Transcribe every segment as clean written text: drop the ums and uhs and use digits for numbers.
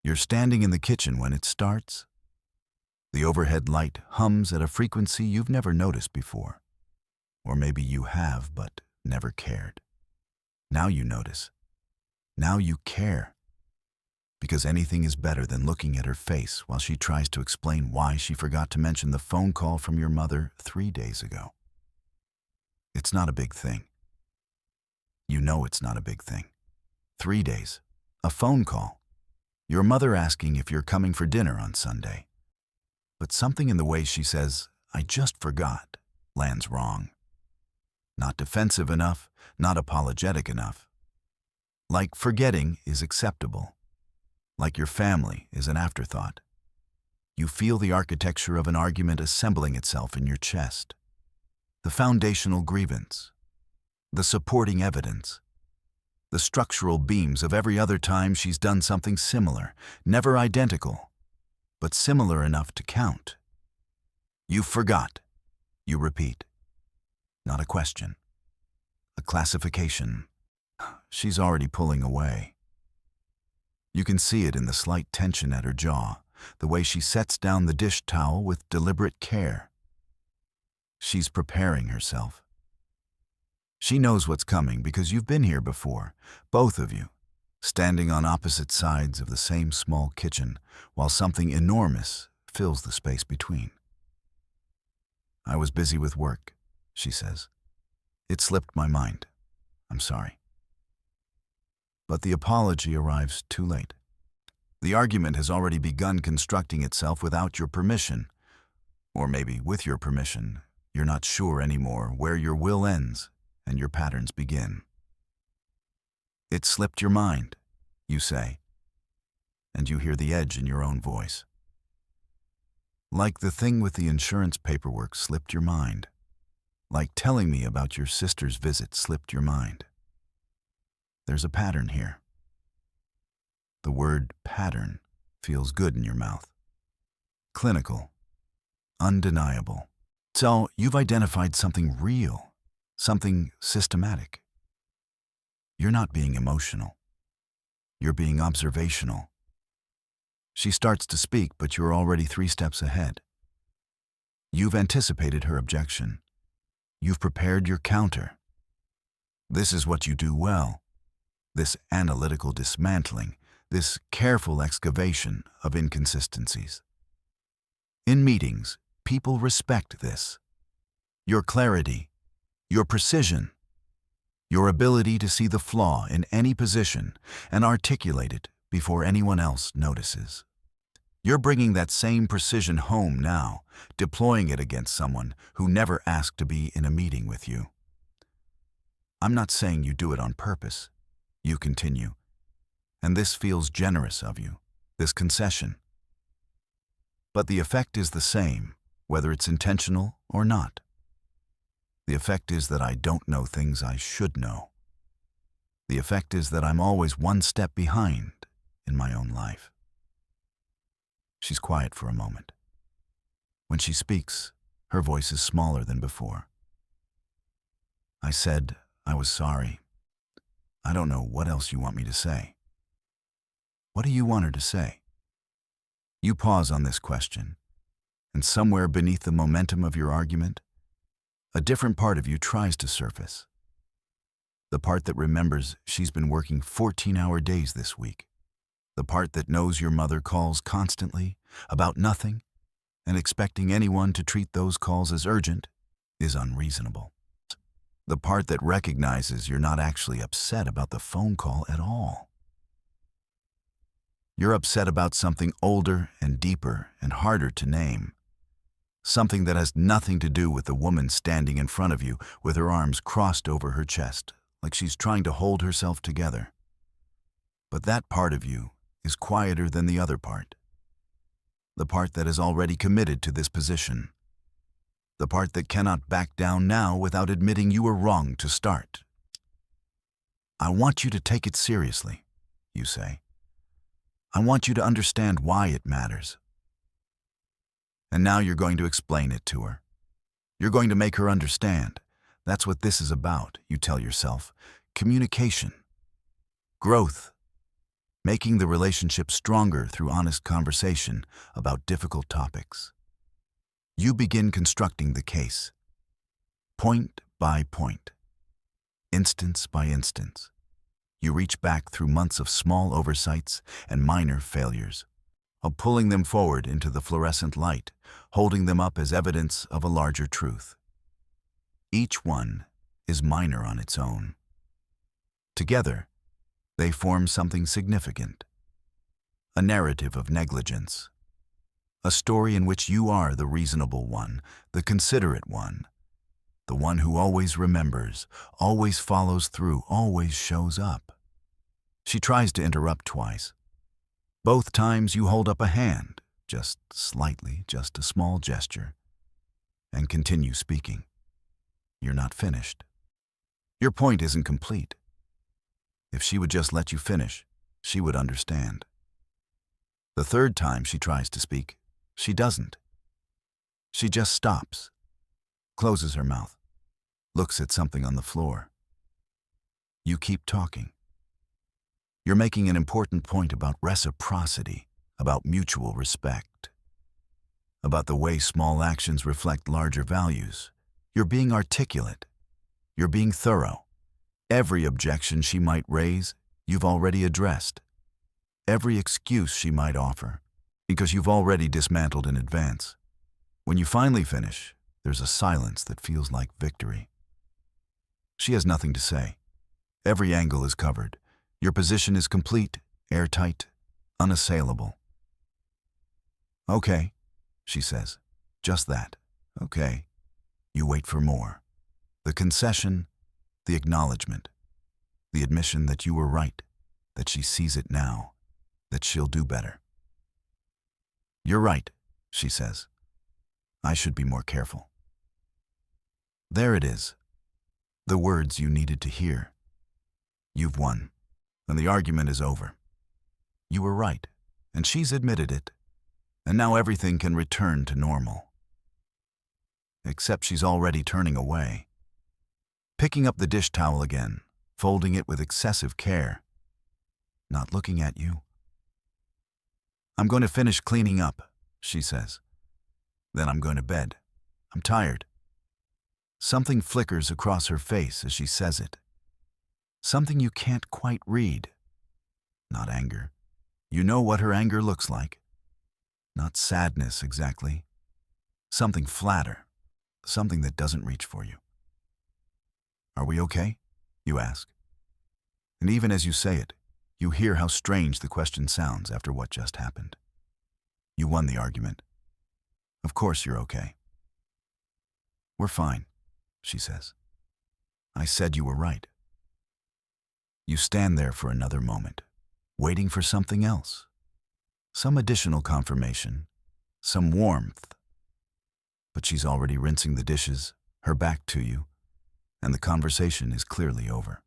You're standing in the kitchen when it starts. The overhead light hums at a frequency you've never noticed before. Or maybe you have, but never cared. Now you notice. Now you care. Because anything is better than looking at her face while she tries to explain why she forgot to mention the phone call from your mother 3 days ago. It's not a big thing. You know it's not a big thing. 3 days. A phone call. Your mother asking if you're coming for dinner on Sunday. But something in the way she says, "I just forgot," lands wrong. Not defensive enough, not apologetic enough. Like forgetting is acceptable. Like your family is an afterthought. You feel the architecture of an argument assembling itself in your chest. The foundational grievance. The supporting evidence. The structural beams of every other time she's done something similar, never identical, but similar enough to count. You forgot. You repeat. Not a question. A classification. She's already pulling away. You can see it in the slight tension at her jaw, the way she sets down the dish towel with deliberate care. She's preparing herself. She knows what's coming because you've been here before, both of you, standing on opposite sides of the same small kitchen while something enormous fills the space between. "I was busy with work," she says. "It slipped my mind. I'm sorry." But the apology arrives too late. The argument has already begun constructing itself without your permission. Or maybe with your permission, you're not sure anymore where your will ends and your patterns begin. "It slipped your mind," you say, and you hear the edge in your own voice. Like the thing with the insurance paperwork slipped your mind. Like telling me about your sister's visit slipped your mind. There's a pattern here. The word pattern feels good in your mouth. Clinical. Undeniable. So you've identified something real, something systematic. You're not being emotional. You're being observational. She starts to speak, but you're already 3 steps ahead. You've anticipated her objection. You've prepared your counter. This is what you do well. This analytical dismantling, this careful excavation of inconsistencies. In meetings, people respect this. Your clarity, your precision, your ability to see the flaw in any position and articulate it before anyone else notices. You're bringing that same precision home now, deploying it against someone who never asked to be in a meeting with you. I'm not saying you do it on purpose. You continue. And this feels generous of you, this concession. But the effect is the same, whether it's intentional or not. The effect is that I don't know things I should know. The effect is that I'm always 1 step behind in my own life. She's quiet for a moment. When she speaks, her voice is smaller than before. "I said I was sorry. I don't know what else you want me to say." What do you want her to say? You pause on this question, and somewhere beneath the momentum of your argument, a different part of you tries to surface. The part that remembers she's been working 14-hour days this week. The part that knows your mother calls constantly, about nothing, and expecting anyone to treat those calls as urgent is unreasonable. The part that recognizes you're not actually upset about the phone call at all. You're upset about something older and deeper and harder to name. Something that has nothing to do with the woman standing in front of you with her arms crossed over her chest, like she's trying to hold herself together. But that part of you is quieter than the other part. The part that is already committed to this position. The part that cannot back down now without admitting you were wrong to start. "I want you to take it seriously," you say. "I want you to understand why it matters." And now you're going to explain it to her. You're going to make her understand. That's what this is about, you tell yourself. Communication. Growth. making the relationship stronger through honest conversation about difficult topics. You begin constructing the case, point by point, instance by instance. You reach back through months of small oversights and minor failures, of pulling them forward into the fluorescent light, holding them up as evidence of a larger truth. Each one is minor on its own. Together, they form something significant, a narrative of negligence, a story in which you are the reasonable one, the considerate one, the one who always remembers, always follows through, always shows up. She tries to interrupt twice. Both times you hold up a hand, just slightly, just a small gesture, and continue speaking. You're not finished. Your point isn't complete. If she would just let you finish, she would understand. The third time she tries to speak, she doesn't. She just stops, closes her mouth, looks at something on the floor. You keep talking. You're making an important point about reciprocity, about mutual respect, about the way small actions reflect larger values. You're being articulate. You're being thorough. Every objection she might raise, you've already addressed. Every excuse she might offer, because you've already dismantled in advance. When you finally finish, there's a silence that feels like victory. She has nothing to say. Every angle is covered. Your position is complete, airtight, unassailable. Okay, she says. Just that. Okay. You wait for more. The concession, the acknowledgement, the admission that you were right, that she sees it now, that she'll do better. You're right, she says. I should be more careful. There it is. The words you needed to hear. You've won, and the argument is over. You were right, and she's admitted it, and now everything can return to normal. Except she's already turning away, picking up the dish towel again, folding it with excessive care, not looking at you. I'm going to finish cleaning up, she says. Then I'm going to bed. I'm tired. Something flickers across her face as she says it. Something you can't quite read. Not anger. You know what her anger looks like. Not sadness exactly. Something flatter. Something that doesn't reach for you. Are we okay? You ask. And even as you say it, you hear how strange the question sounds after what just happened. You won the argument. Of course you're okay. We're fine, she says. I said you were right. You stand there for another moment, waiting for something else. Some additional confirmation, some warmth. But she's already rinsing the dishes, her back to you, and the conversation is clearly over.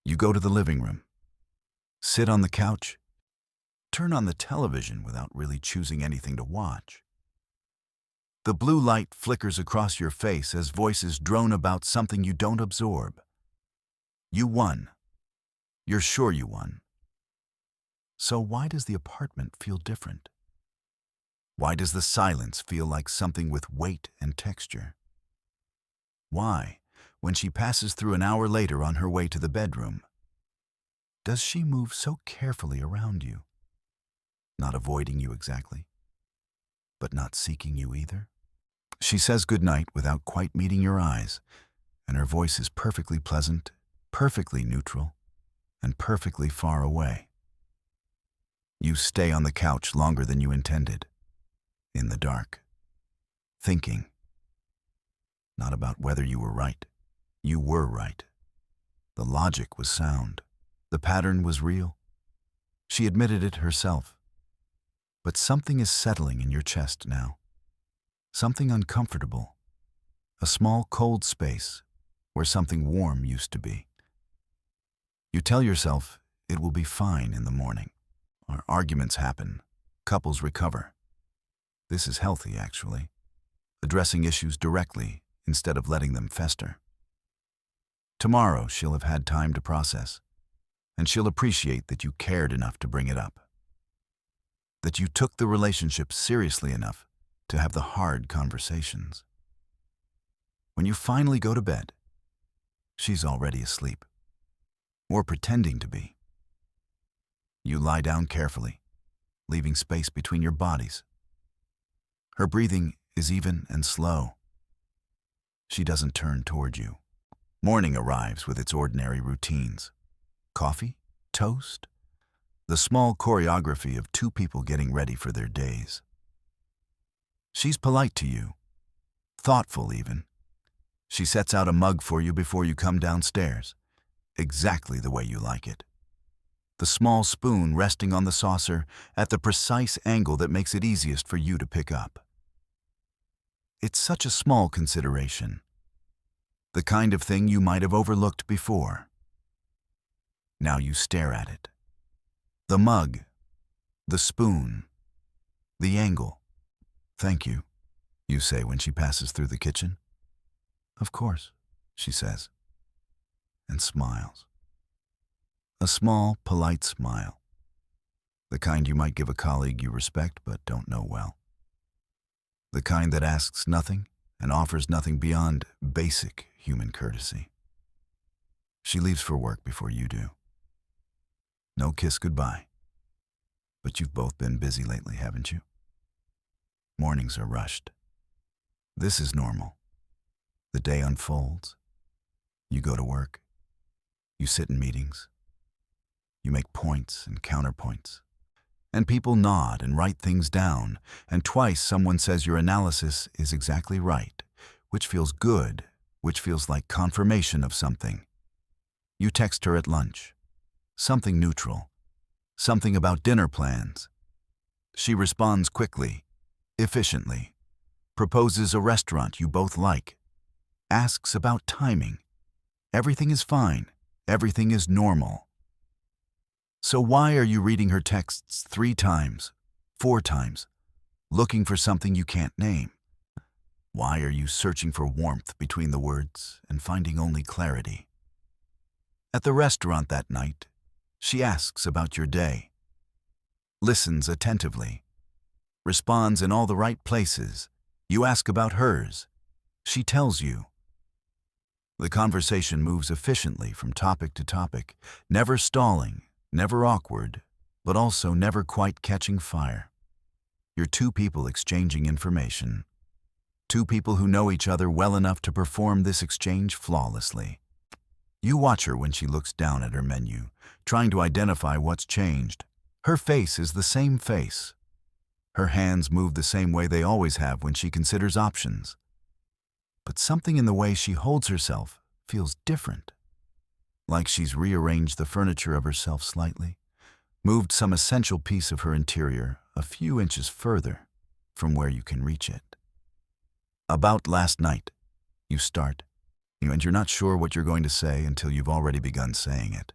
You go to the living room, sit on the couch, turn on the television without really choosing anything to watch. The blue light flickers across your face as voices drone about something you don't absorb. You won. You're sure you won. So why does the apartment feel different? Why does the silence feel like something with weight and texture? Why, when she passes through an hour later on her way to the bedroom, does she move so carefully around you? Not avoiding you exactly, but not seeking you either? She says goodnight without quite meeting your eyes, and her voice is perfectly pleasant, perfectly neutral, and perfectly far away. You stay on the couch longer than you intended, in the dark, thinking. Not about whether you were right. You were right. The logic was sound. The pattern was real. She admitted it herself. But something is settling in your chest now. Something uncomfortable. A small cold space where something warm used to be. You tell yourself it will be fine in the morning. Our arguments happen. Couples recover. This is healthy, actually. Addressing issues directly instead of letting them fester. Tomorrow she'll have had time to process. and she'll appreciate that you cared enough to bring it up, that you took the relationship seriously enough to have the hard conversations. When you finally go to bed, she's already asleep, or pretending to be. You lie down carefully, leaving space between your bodies. Her breathing is even and slow. She doesn't turn toward you. Morning arrives with its ordinary routines. Coffee, toast, the small choreography of two people getting ready for their days. She's polite to you, thoughtful even. She sets out a mug for you before you come downstairs, exactly the way you like it. The small spoon resting on the saucer at the precise angle that makes it easiest for you to pick up. It's such a small consideration, the kind of thing you might have overlooked before. Now you stare at it. The mug, the spoon, the angle. "Thank you," you say when she passes through the kitchen. "Of course," she says, and smiles. A small, polite smile. The kind you might give a colleague you respect but don't know well. The kind that asks nothing and offers nothing beyond basic human courtesy. She leaves for work before you do. No kiss goodbye. But you've both been busy lately, haven't you? Mornings are rushed. This is normal. The day unfolds. You go to work. You sit in meetings. You make points and counterpoints. And people nod and write things down, and twice someone says your analysis is exactly right, which feels good, which feels like confirmation of something. You text her at lunch. Something neutral. Something about dinner plans. She responds quickly, efficiently, proposes a restaurant you both like, asks about timing. Everything is fine. Everything is normal. So why are you reading her texts 3 times, 4 times, looking for something you can't name? Why are you searching for warmth between the words and finding only clarity? At the restaurant that night, she asks about your day, listens attentively, responds in all the right places. You ask about hers. She tells you. The conversation moves efficiently from topic to topic, never stalling, never awkward, but also never quite catching fire. You're 2 people exchanging information. 2 people who know each other well enough to perform this exchange flawlessly. You watch her when she looks down at her menu, trying to identify what's changed. Her face is the same face. Her hands move the same way they always have when she considers options. But something in the way she holds herself feels different. Like she's rearranged the furniture of herself slightly, moved some essential piece of her interior a few inches further from where you can reach it. About last night, you start, and you're not sure what you're going to say until you've already begun saying it.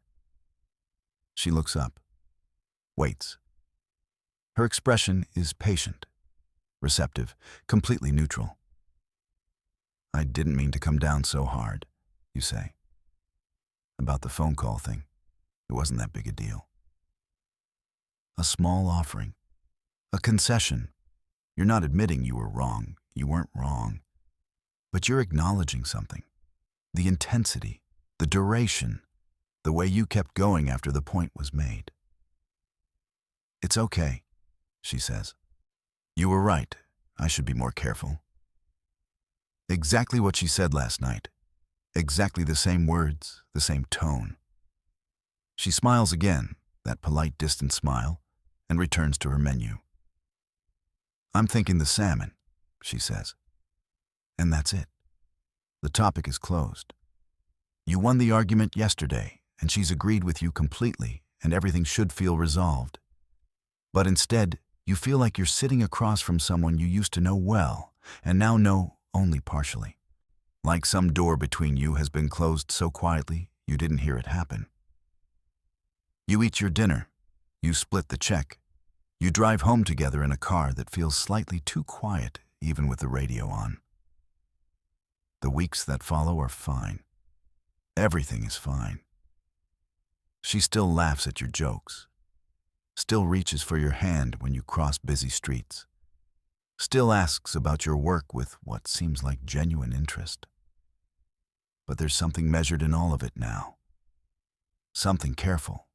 She looks up, waits. Her expression is patient, receptive, completely neutral. "I didn't mean to come down so hard," you say. "About the phone call thing, it wasn't that big a deal." A small offering, a concession. You're not admitting you were wrong, you weren't wrong, but you're acknowledging something. The intensity, the duration, the way you kept going after the point was made. "It's okay," she says. "You were right. I should be more careful." Exactly what she said last night. Exactly the same words, the same tone. She smiles again, that polite, distant smile, and returns to her menu. "I'm thinking the salmon," she says. And that's it. The topic is closed. You won the argument yesterday, and she's agreed with you completely, and everything should feel resolved. But instead, you feel like you're sitting across from someone you used to know well, and now know only partially. Like some door between you has been closed so quietly you didn't hear it happen. You eat your dinner. You split the check. You drive home together in a car that feels slightly too quiet, even with the radio on. The weeks that follow are fine. Everything is fine. She still laughs at your jokes, still reaches for your hand when you cross busy streets, still asks about your work with what seems like genuine interest. But there's something measured in all of it now. Something careful.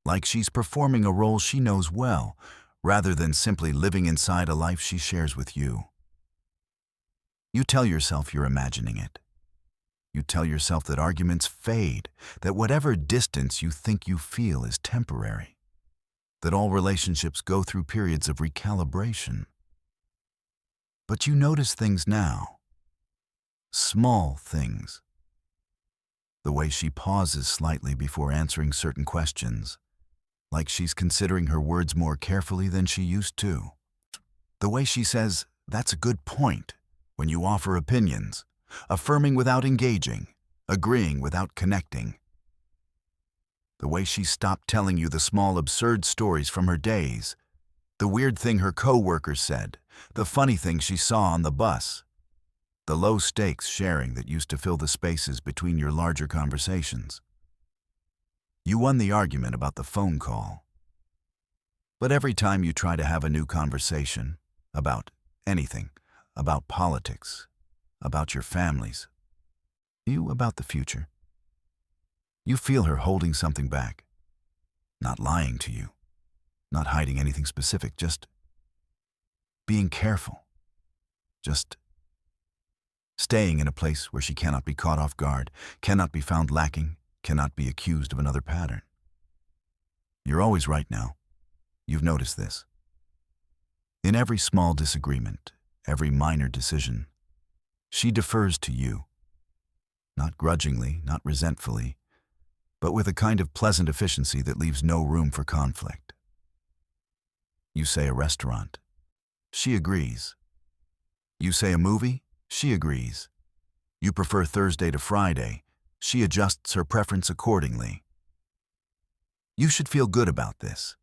Like she's performing a role she knows well, rather than simply living inside a life she shares with you. You tell yourself you're imagining it. You tell yourself that arguments fade, that whatever distance you think you feel is temporary, that all relationships go through periods of recalibration. But you notice things now. Small things. The way she pauses slightly before answering certain questions, like she's considering her words more carefully than she used to. The way she says, "That's a good point," when you offer opinions, affirming without engaging, agreeing without connecting. The way she stopped telling you the small absurd stories from her days, the weird thing her co-worker said, the funny thing she saw on the bus, the low-stakes sharing that used to fill the spaces between your larger conversations. You won the argument about the phone call. But every time you try to have a new conversation, about anything, about politics, about your families, about the future, you feel her holding something back, not lying to you, not hiding anything specific, just being careful, just staying in a place where she cannot be caught off guard, cannot be found lacking, cannot be accused of another pattern. You're always right now. You've noticed this. In every small disagreement, every minor decision, she defers to you. Not grudgingly, not resentfully, but with a kind of pleasant efficiency that leaves no room for conflict. You say a restaurant. She agrees. You say a movie. She agrees. You prefer Thursday to Friday. She adjusts her preference accordingly. You should feel good about this.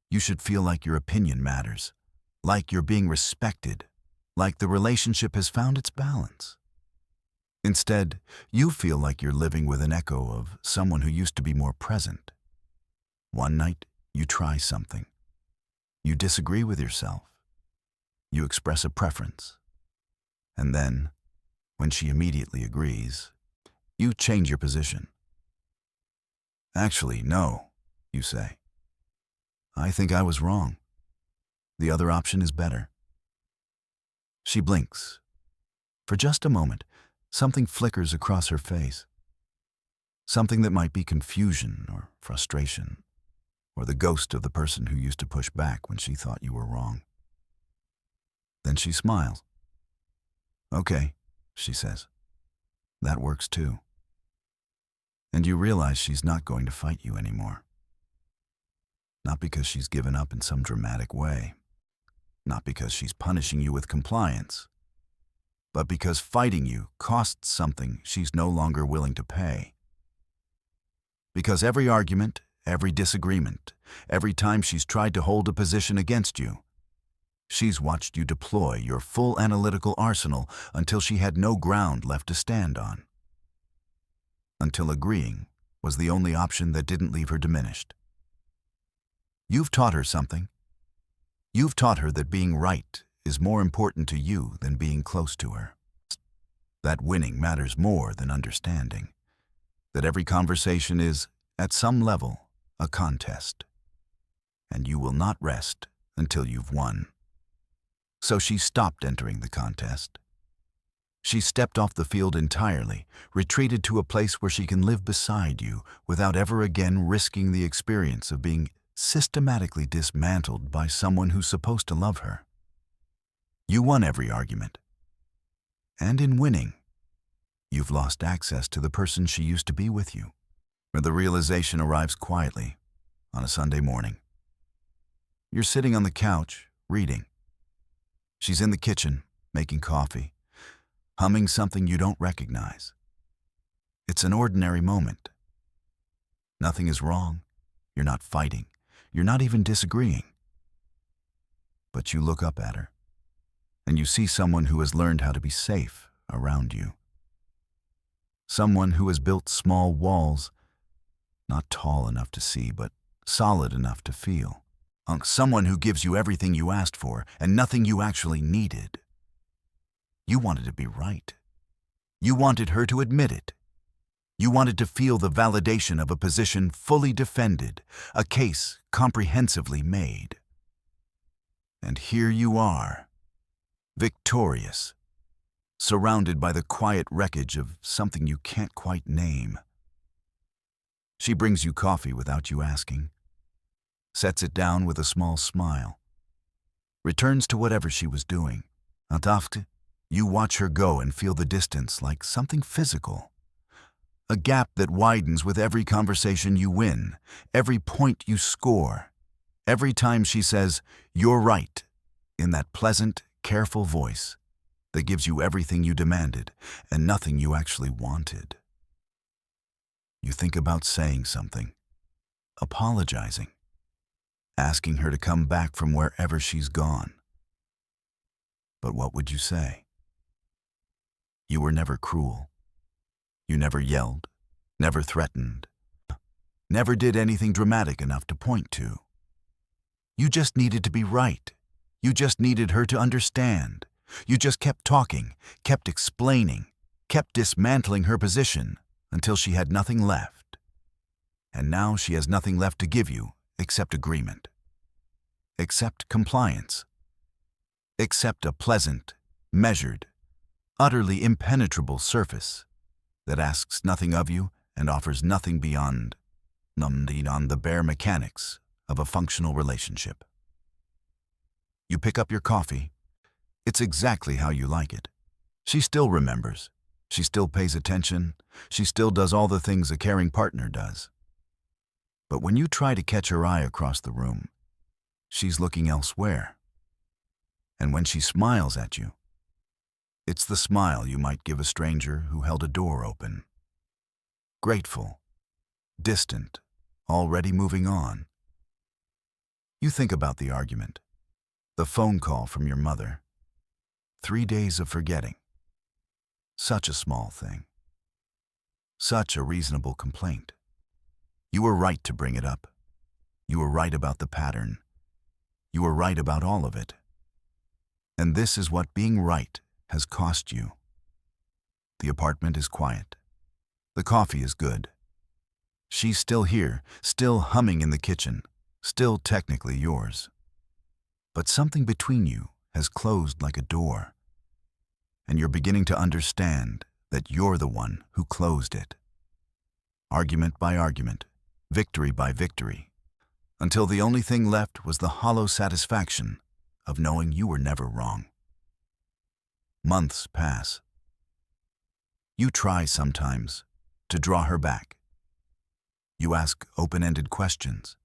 You should feel like your opinion matters, like you're being respected, like the relationship has found its balance. Instead, you feel like you're living with an echo of someone who used to be more present. One night, you try something. You disagree with yourself. You express a preference. And then, when she immediately agrees, you change your position. "Actually, no," you say. "I think I was wrong. The other option is better." She blinks. For just a moment, something flickers across her face. Something that might be confusion or frustration, or the ghost of the person who used to push back when she thought you were wrong. Then she smiles. "Okay," she says. "That works too." And you realize she's not going to fight you anymore. Not because she's given up in some dramatic way. Not because she's punishing you with compliance. But because fighting you costs something she's no longer willing to pay. Because every argument, every disagreement, every time she's tried to hold a position against you, she's watched you deploy your full analytical arsenal until she had no ground left to stand on. Until agreeing was the only option that didn't leave her diminished. You've taught her something. You've taught her that being right is more important to you than being close to her. That winning matters more than understanding. That every conversation is, at some level, a contest. And you will not rest until you've won. So she stopped entering the contest. She stepped off the field entirely, retreated to a place where she can live beside you without ever again risking the experience of being systematically dismantled by someone who's supposed to love her. You won every argument. And in winning, you've lost access to the person she used to be with you. Where the realization arrives quietly on a Sunday morning. You're sitting on the couch, reading. She's in the kitchen, making coffee, humming something you don't recognize. It's an ordinary moment. Nothing is wrong. You're not fighting. You're not even disagreeing. But you look up at her, and you see someone who has learned how to be safe around you. Someone who has built small walls Not tall enough to see, but solid enough to feel. Someone who gives you everything you asked for and nothing you actually needed. You wanted to be right. You wanted her to admit it. You wanted to feel the validation of a position fully defended, a case comprehensively made. And here you are, victorious, surrounded by the quiet wreckage of something you can't quite name. She brings you coffee without you asking, sets it down with a small smile, returns to whatever she was doing. After, you watch her go and feel the distance like something physical. A gap that widens with every conversation you win, every point you score, every time she says, "You're right," in that pleasant, careful voice that gives you everything you demanded and nothing you actually wanted. You think about saying something, apologizing, asking her to come back from wherever she's gone. But what would you say? You were never cruel. You never yelled, never threatened, never did anything dramatic enough to point to. You just needed to be right. You just needed her to understand. You just kept talking, kept explaining, kept dismantling her position until she had nothing left. And now she has nothing left to give you except agreement, except compliance, except a pleasant, measured, utterly impenetrable surface that asks nothing of you and offers nothing beyond the bare mechanics of a functional relationship. You pick up your coffee. It's exactly how you like it. She still remembers. She still pays attention. She still does all the things a caring partner does. But when you try to catch her eye across the room, she's looking elsewhere. And when she smiles at you, it's the smile you might give a stranger who held a door open. Grateful, distant, already moving on. You think about the argument, the phone call from your mother, 3 days of forgetting. Such a small thing. Such a reasonable complaint. You were right to bring it up. You were right about the pattern. You were right about all of it. And this is what being right has cost you. The apartment is quiet. The coffee is good. She's still here, still humming in the kitchen, still technically yours. But something between you has closed like a door, and you're beginning to understand that you're the one who closed it. Argument by argument, victory by victory, until the only thing left was the hollow satisfaction of knowing you were never wrong. Months pass. You try sometimes to draw her back. You ask open-ended questions.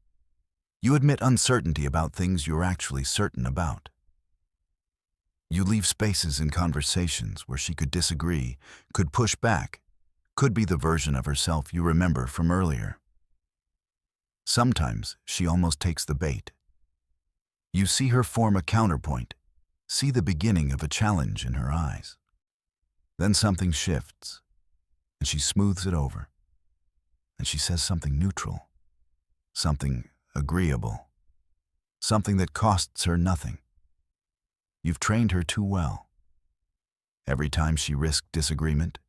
You admit uncertainty about things you're actually certain about. You leave spaces in conversations where she could disagree, could push back, could be the version of herself you remember from earlier. Sometimes she almost takes the bait. You see her form a counterpoint, see the beginning of a challenge in her eyes. Then something shifts, and she smooths it over, and she says something neutral, something agreeable, something that costs her nothing. You've trained her too well. Every time she risked disagreement,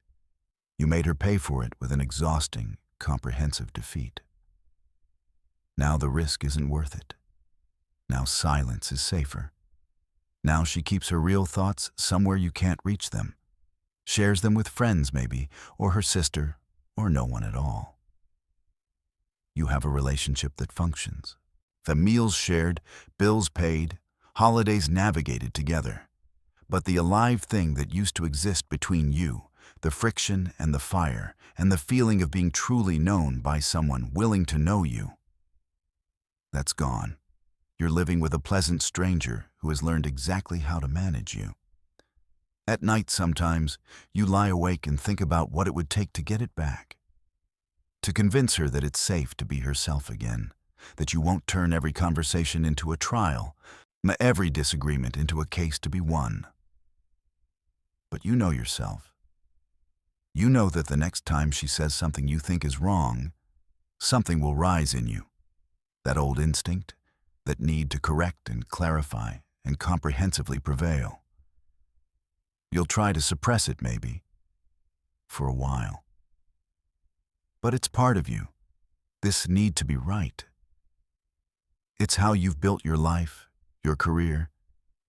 you made her pay for it with an exhausting, comprehensive defeat. Now the risk isn't worth it. Now silence is safer. Now she keeps her real thoughts somewhere you can't reach them, shares them with friends maybe, or her sister, or no one at all. You have a relationship that functions. The meals shared, bills paid, holidays navigated together. But the alive thing that used to exist between you, the friction and the fire, and the feeling of being truly known by someone willing to know you, that's gone. You're living with a pleasant stranger who has learned exactly how to manage you. At night sometimes, you lie awake and think about what it would take to get it back. To convince her that it's safe to be herself again, that you won't turn every conversation into a trial, every disagreement into a case to be won. But you know yourself. You know that the next time she says something you think is wrong, something will rise in you. That old instinct, that need to correct and clarify and comprehensively prevail. You'll try to suppress it maybe, for a while. But it's part of you, this need to be right. It's how you've built your life, your career,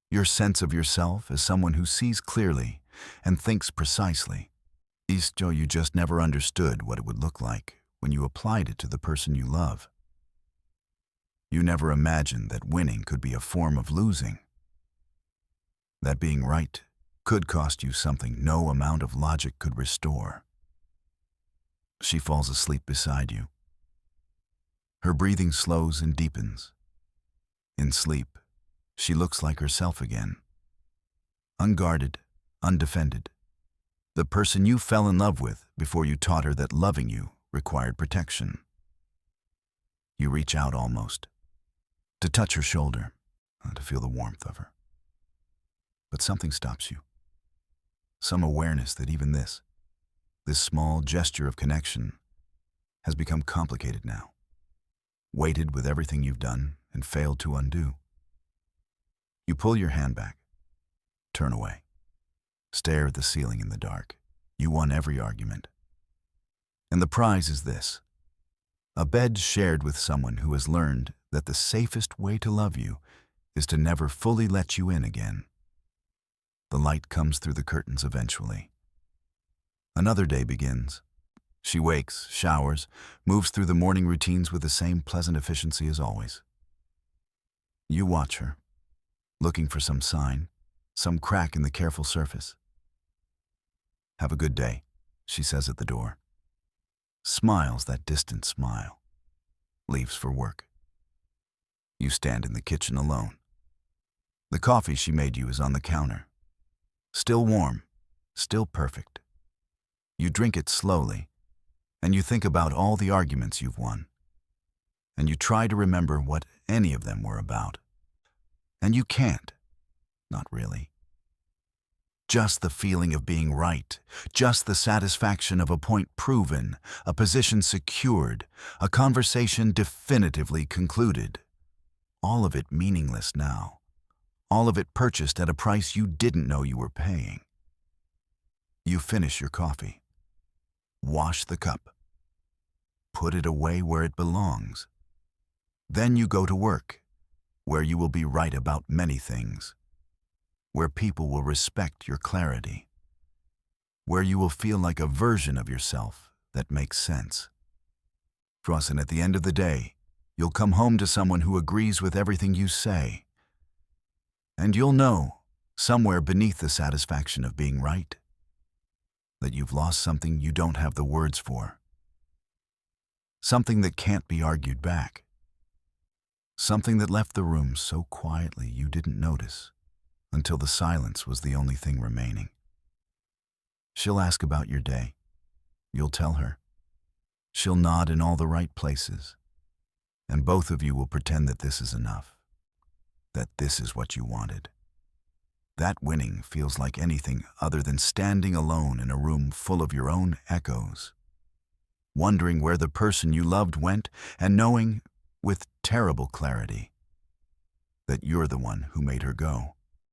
your sense of yourself as someone who sees clearly and thinks precisely. You just never understood what it would look like when you applied it to the person you love. You never imagined that winning could be a form of losing. That being right could cost you something no amount of logic could restore. She falls asleep beside you. Her breathing slows and deepens. In sleep, she looks like herself again. Unguarded, undefended. The person you fell in love with before you taught her that loving you required protection. You reach out almost, to touch her shoulder, to feel the warmth of her. But something stops you. Some awareness that even this small gesture of connection has become complicated now, weighted with everything you've done and failed to undo. You pull your hand back, turn away, stare at the ceiling in the dark. You won every argument. And the prize is this: a bed shared with someone who has learned that the safest way to love you is to never fully let you in again. The light comes through the curtains eventually. Another day begins. She wakes, showers, moves through the morning routines with the same pleasant efficiency as always. You watch her, looking for some sign, some crack in the careful surface. "Have a good day," she says at the door. Smiles that distant smile. Leaves for work. You stand in the kitchen alone. The coffee she made you is on the counter. Still warm, still perfect. You drink it slowly, and you think about all the arguments you've won. And you try to remember what any of them were about. And you can't. Not really. Just the feeling of being right, just the satisfaction of a point proven, a position secured, a conversation definitively concluded. All of it meaningless now. All of it purchased at a price you didn't know you were paying. You finish your coffee. Wash the cup. Put it away where it belongs. Then you go to work, where you will be right about many things, where people will respect your clarity, where you will feel like a version of yourself that makes sense. And at the end of the day, you'll come home to someone who agrees with everything you say. And you'll know, somewhere beneath the satisfaction of being right, that you've lost something you don't have the words for. Something that can't be argued back. Something that left the room so quietly you didn't notice until the silence was the only thing remaining. She'll ask about your day. You'll tell her. She'll nod in all the right places. And both of you will pretend that this is enough. That this is what you wanted. That winning feels like anything other than standing alone in a room full of your own echoes. Wondering where the person you loved went and knowing, with terrible clarity, that you're the one who made her go.